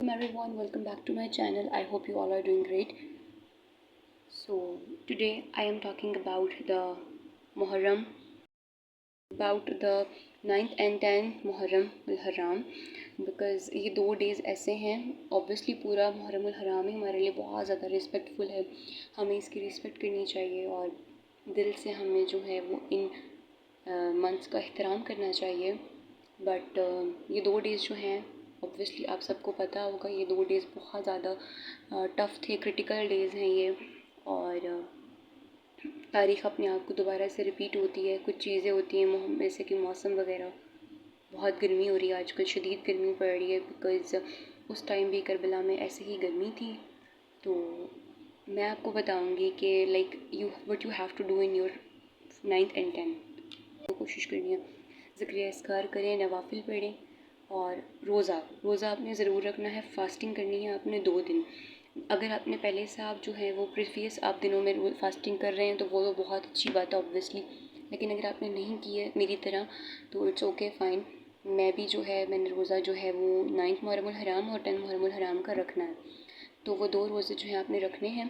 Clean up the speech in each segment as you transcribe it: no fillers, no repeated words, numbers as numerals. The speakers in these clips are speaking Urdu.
Everyone, welcome back to my channel. I hope you all are doing great. So today I am talking about the Muharram, about the 9th and 10th Muharram al-Haram, because یہ 2 days ایسے ہیں. obviously پورا محرم الحرام ہی ہمارے لیے بہت زیادہ رسپیکٹفل ہے. ہمیں اس کی رسپیکٹ کرنی چاہیے اور دل سے ہمیں جو ہے وہ ان منتھس کا احترام کرنا چاہیے. بٹ یہ 2 days جو ہیں اوبویسلی آپ سب کو پتہ ہوگا یہ 2 days بہت زیادہ ٹف تھے, کرٹیکل ڈیز ہیں یہ, اور تاریخ اپنے آپ کو دوبارہ سے ریپیٹ ہوتی ہے. کچھ چیزیں ہوتی ہیں جیسے کہ موسم وغیرہ, بہت گرمی ہو رہی ہے آج کل, شدید گرمی پڑ رہی ہے, بیکاز اس ٹائم بھی کربلا میں ایسے ہی گرمی تھی. تو میں آپ کو بتاؤں گی کہ what you have to do in your 9th and 10th. کوشش کرنی ہے ذکر اذکار کریں, نوافل پڑھیں, اور روزہ آپ نے ضرور رکھنا ہے. فاسٹنگ کرنی ہے آپ نے 2 دن. اگر آپ نے پہلے سے آپ جو ہے وہ پریویس آپ دنوں میں فاسٹنگ کر رہے ہیں تو وہ بہت اچھی بات ہے اوبویسلی, لیکن اگر آپ نے نہیں کی ہے میری طرح تو اٹس اوکے, فائن. میں نے روزہ جو ہے وہ 9th محرم الحرام اور 10th محرم الحرام کا رکھنا ہے. تو وہ 2 روزے جو ہیں آپ نے رکھنے ہیں.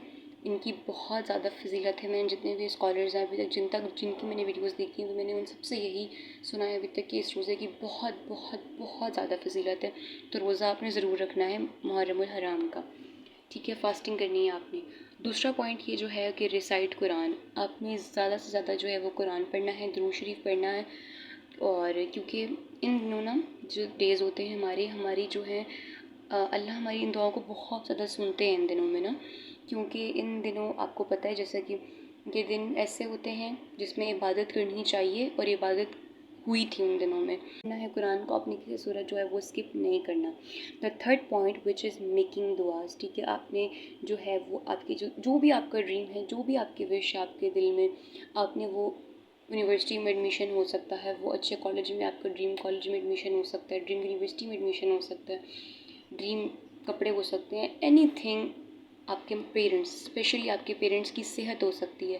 ان کی بہت زیادہ فضیلت ہے. میں نے جتنے بھی اسکالرز ہیں ابھی تک جن کی میں نے ویڈیوز دیکھی ہیں, تو میں نے ان سب سے یہی سنا ہے ابھی تک کہ اس روزے کی بہت بہت بہت زیادہ فضیلت ہے. تو روزہ آپ نے ضرور رکھنا ہے محرم الحرام کا, ٹھیک ہے. فاسٹنگ کرنی ہے آپ نے. دوسرا پوائنٹ یہ جو ہے کہ ریسائٹ قرآن, آپ نے زیادہ سے زیادہ جو ہے وہ قرآن پڑھنا ہے, درود شریف پڑھنا ہے. اور کیونکہ ان دنوں نا جو ڈیز ہوتے ہیں ہماری جو ہے اللہ ہماری ان دعاؤں کو بہت زیادہ سنتے ہیں ان دنوں میں نا, کیونکہ ان دنوں آپ کو پتہ ہے جیسا کہ یہ دن ایسے ہوتے ہیں جس میں عبادت کرنی چاہیے, اور عبادت ہوئی تھی ان دنوں میں. پڑھنا ہے قرآن کو, اپنی کسی صورت جو ہے وہ اسکپ نہیں کرنا. The third point which is making دعاز, ٹھیک ہے. آپ نے جو ہے وہ آپ کی جو بھی آپ کا ڈریم ہے, جو بھی آپ کی وش ہے آپ کے دل میں, آپ نے وہ یونیورسٹی میں ایڈمیشن ہو سکتا ہے, وہ اچھے کالج میں آپ کا ڈریم کالج میں ایڈمیشن ہو سکتا ہے, ڈریم یونیورسٹی میں ایڈمیشن ہو سکتا ہے, ڈریم کپڑے ہو سکتے ہیں, اینی تھنگ. آپ کے پیرنٹس, اسپیشلی آپ کے پیرنٹس کی صحت ہو سکتی ہے,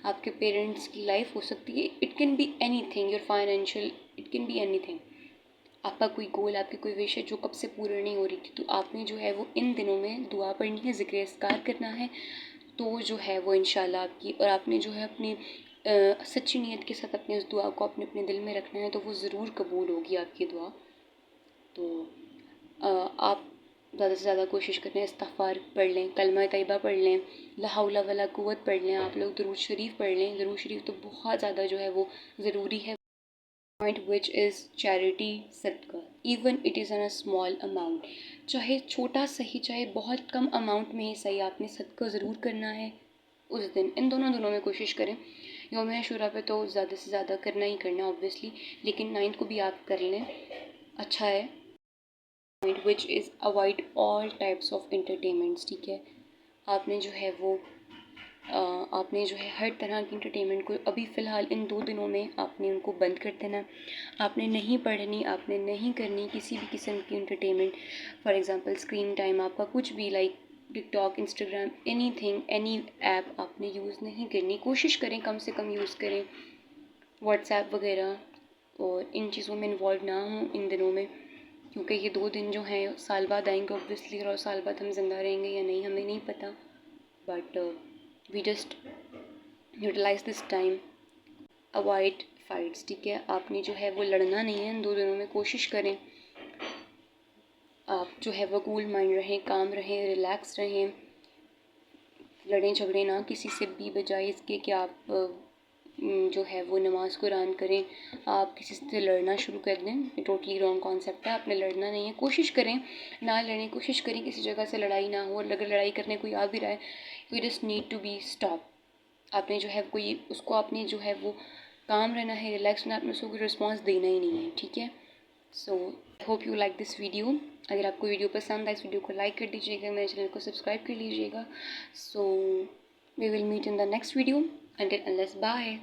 آپ کے پیرنٹس کی لائف ہو سکتی ہے. It can be anything, your financial, it can be anything. آپ کا کوئی گول, آپ کی کوئی وش ہے جو کب سے پورا نہیں ہو رہی تھی, تو آپ نے جو ہے وہ ان دنوں میں دعا پڑھنی ہے, ذکر اذکار کرنا ہے, تو جو ہے وہ انشاءاللہ آپ کی, اور آپ نے جو ہے اپنی سچی نیت کے ساتھ اپنے اس دعا کو اپنے دل میں رکھنا ہے, تو وہ ضرور قبول ہوگی آپ کی دعا. تو آپ زیادہ سے زیادہ کوشش کریں, استغفار پڑھ لیں, کلمہ طیبہ پڑھ لیں, لا حول ولا قوت پڑھ لیں, آپ لوگ درود شریف پڑھ لیں. درود شریف تو بہت زیادہ جو ہے وہ ضروری ہے. پوائنٹ وچ از چیریٹی, صدقہ, even it is in a small amount, چاہے چھوٹا صحیح, چاہے بہت کم اماؤنٹ میں ہی صحیح, آپ نے صدقہ ضرور کرنا ہے اس دن. ان دونوں دنوں میں کوشش کریں. یوم عاشوراء پہ تو زیادہ سے زیادہ کرنا ہی کرنا اوبویسلی, لیکن 9th کو بھی آپ کر لیں, اچھا ہے. Point which is avoid all types of entertainments, ٹھیک ہے. آپ نے جو ہے ہر طرح کی انٹرٹینمنٹ کو ابھی فی الحال ان 2 دنوں میں آپ نے ان کو بند کر دینا. آپ نے نہیں پڑھنی, آپ نے نہیں کرنی کسی بھی قسم کی entertainment. For example screen time آپ کا کچھ بھی, like TikTok, Instagram, anything, any app آپ نے یوز نہیں کرنی. کوشش کریں کم سے کم یوز کریں, واٹس ایپ وغیرہ, اور ان چیزوں میں انوالو نہ ہوں ان دنوں میں, کیونکہ یہ 2 دن جو ہیں سال بعد آئیں گے اوبویسلی, اور سال بعد ہم زندہ رہیں گے یا نہیں ہمیں نہیں پتہ. But we just utilize this time, avoid fights, ٹھیک ہے. آپ نے جو ہے وہ لڑنا نہیں ہے ان 2 دنوں میں. کوشش کریں آپ جو ہے وہ کول مائنڈ رہیں, کام رہیں, ریلیکس رہیں, لڑیں جھگڑیں نہ کسی سے بھی, بجائے اس کے کہ آپ جو ہے وہ نماز قرآن کریں, آپ کسی سے لڑنا شروع کر دیں. یہ ٹوٹلی رانگ کانسیپٹ ہے, آپ نے لڑنا نہیں ہے. کوشش کریں نہ لڑیں, کوشش کریں کسی جگہ سے لڑائی نہ ہو, اور اگر لڑائی کرنے کوئی آ بھی رہا ہے, you just need to be stop. آپ نے جو ہے کوئی اس کو آپ نے جو ہے وہ کام رہنا ہے, ریلیکس رہنا, آپ نے اس کو کوئی رسپانس دینا ہی نہیں ہے, ٹھیک ہے. So I hope you like this video. اگر آپ کو ویڈیو پسند آئے اس ویڈیو کو لائک کر دیجیے گا, میرے چینل کو سبسکرائب کر لیجیے گا. So we will meet in the next video. Until unless, bye.